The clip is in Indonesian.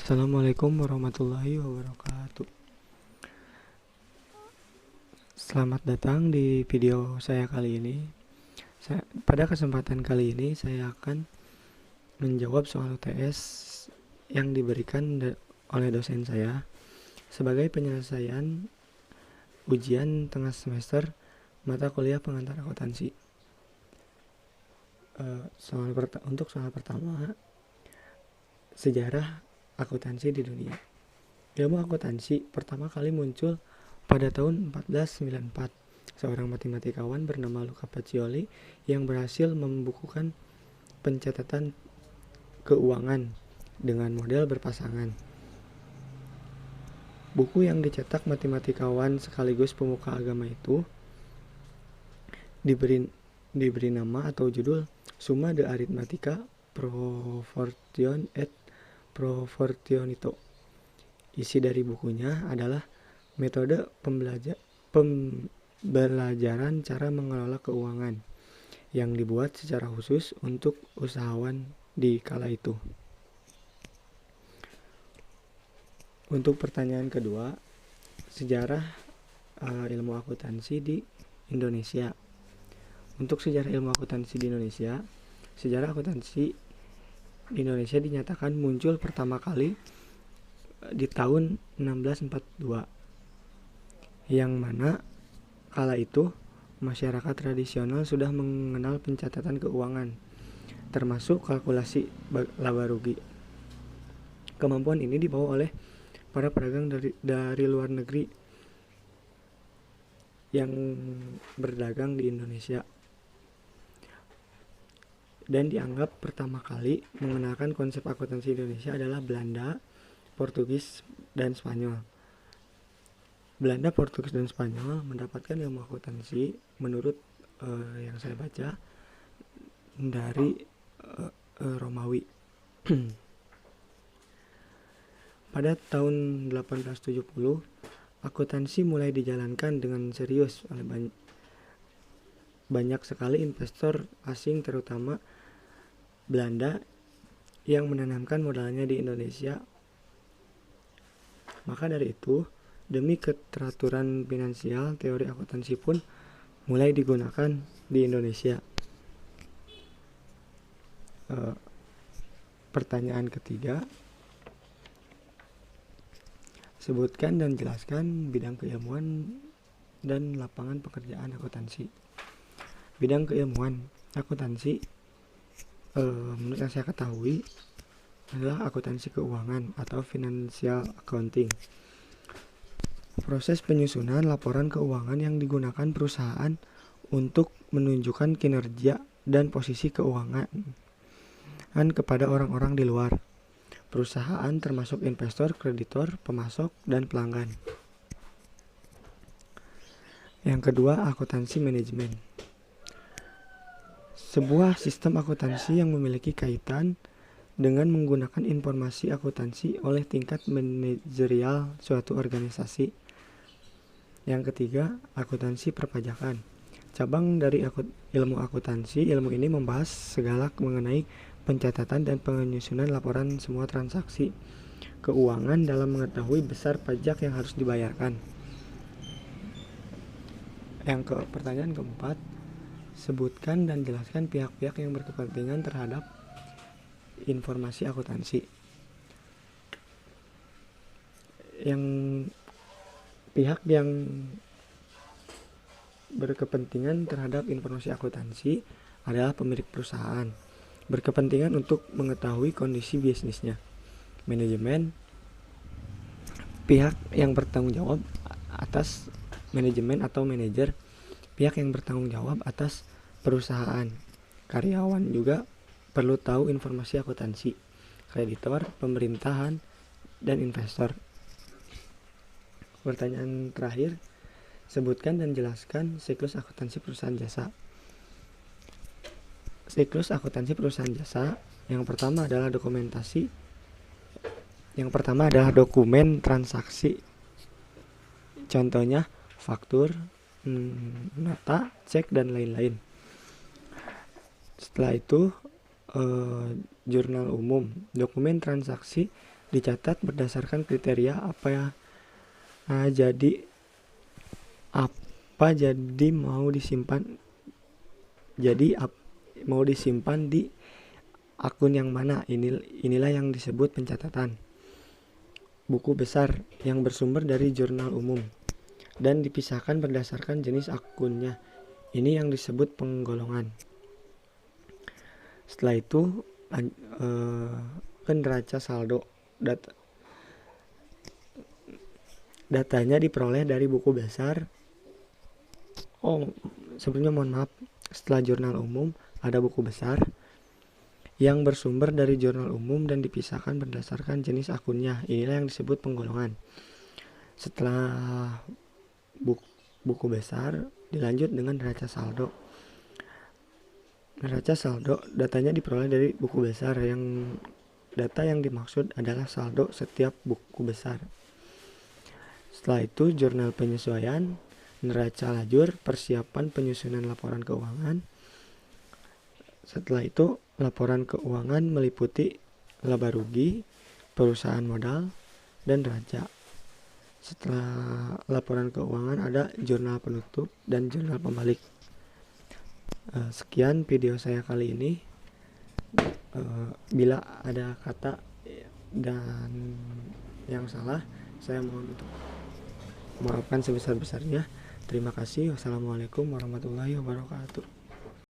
Assalamualaikum warahmatullahi wabarakatuh. Selamat datang di video saya kali ini. Pada kesempatan kali ini saya akan menjawab soal UTS yang diberikan oleh dosen saya sebagai penyelesaian ujian tengah semester mata kuliah pengantar akuntansi. Untuk soal pertama, sejarah akuntansi di dunia. Ilmu akuntansi pertama kali muncul pada tahun 1494. Seorang matematikawan bernama Luca Pacioli yang berhasil membukukan pencatatan keuangan dengan model berpasangan. Buku yang dicetak matematikawan sekaligus pemuka agama itu diberi nama atau judul Summa de Arithmetica Proportion et Proportionito. Isi dari bukunya adalah metode pembelajaran cara mengelola keuangan yang dibuat secara khusus untuk usahawan di kala itu. Untuk pertanyaan kedua, sejarah ilmu akuntansi di Indonesia. Untuk sejarah ilmu akuntansi di Indonesia, sejarah akuntansi di Indonesia dinyatakan muncul pertama kali di tahun 1642, yang mana kala itu masyarakat tradisional sudah mengenal pencatatan keuangan, termasuk kalkulasi laba rugi. Kemampuan ini dibawa oleh para pedagang dari luar negeri yang berdagang di Indonesia, dan dianggap pertama kali mengenalkan konsep akuntansi Indonesia adalah Belanda, Portugis, dan Spanyol. Belanda, Portugis, dan Spanyol mendapatkan ilmu akuntansi menurut yang saya baca dari Romawi. Pada tahun 1870, akuntansi mulai dijalankan dengan serius oleh banyak sekali investor asing, terutama Belanda, yang menanamkan modalnya di Indonesia. Maka dari itu, demi keteraturan finansial, teori akuntansi pun mulai digunakan di Indonesia. Pertanyaan ketiga, sebutkan dan jelaskan bidang keilmuan dan lapangan pekerjaan akuntansi. Bidang keilmuan akuntansi, menurut yang saya ketahui, adalah akuntansi keuangan atau financial accounting. Proses penyusunan laporan keuangan yang digunakan perusahaan untuk menunjukkan kinerja dan posisi keuangan kepada orang-orang di luar perusahaan, termasuk investor, kreditor, pemasok, dan pelanggan. Yang kedua, akuntansi manajemen. Sebuah sistem akuntansi yang memiliki kaitan dengan menggunakan informasi akuntansi oleh tingkat manajerial suatu organisasi. Yang ketiga, akuntansi perpajakan. Cabang dari ilmu akuntansi, ilmu ini membahas segala mengenai pencatatan dan penyusunan laporan semua transaksi keuangan dalam mengetahui besar pajak yang harus dibayarkan. Pertanyaan keempat, sebutkan dan jelaskan pihak-pihak yang berkepentingan terhadap informasi akuntansi. Pihak yang berkepentingan terhadap informasi akuntansi adalah pemilik perusahaan, berkepentingan untuk mengetahui kondisi bisnisnya. Manajemen, pihak yang bertanggung jawab atas manajemen atau manajer, pihak yang bertanggung jawab atas perusahaan. Karyawan juga perlu tahu informasi akuntansi. Kreditor, pemerintahan, dan investor. Pertanyaan terakhir, sebutkan dan jelaskan siklus akuntansi perusahaan jasa. Siklus akuntansi perusahaan jasa, yang pertama adalah dokumen transaksi. Contohnya faktur, nota, cek, dan lain-lain. Setelah itu, jurnal umum. Dokumen transaksi dicatat berdasarkan kriteria jadi mau disimpan. Jadi mau disimpan di akun yang mana. Inilah yang disebut pencatatan. Buku besar yang bersumber dari jurnal umum dan dipisahkan berdasarkan jenis akunnya. Ini yang disebut penggolongan. Setelah itu neraca saldo. Datanya diperoleh dari buku besar. Sebelumnya mohon maaf. Setelah jurnal umum ada buku besar yang bersumber dari jurnal umum dan dipisahkan berdasarkan jenis akunnya. Inilah yang disebut penggolongan. Setelah buku besar dilanjut dengan neraca saldo. Neraca saldo datanya diperoleh dari buku besar. Data yang dimaksud adalah saldo setiap buku besar. Setelah itu jurnal penyesuaian, neraca lajur, persiapan penyusunan laporan keuangan. Setelah itu laporan keuangan meliputi laba rugi, perusahaan modal, dan neraca. Setelah laporan keuangan ada jurnal penutup dan jurnal pembalik. Sekian video saya kali ini. Bila ada kata dan yang salah, saya mohon untuk maafkan sebesar-besarnya. Terima kasih. Wassalamualaikum warahmatullahi wabarakatuh.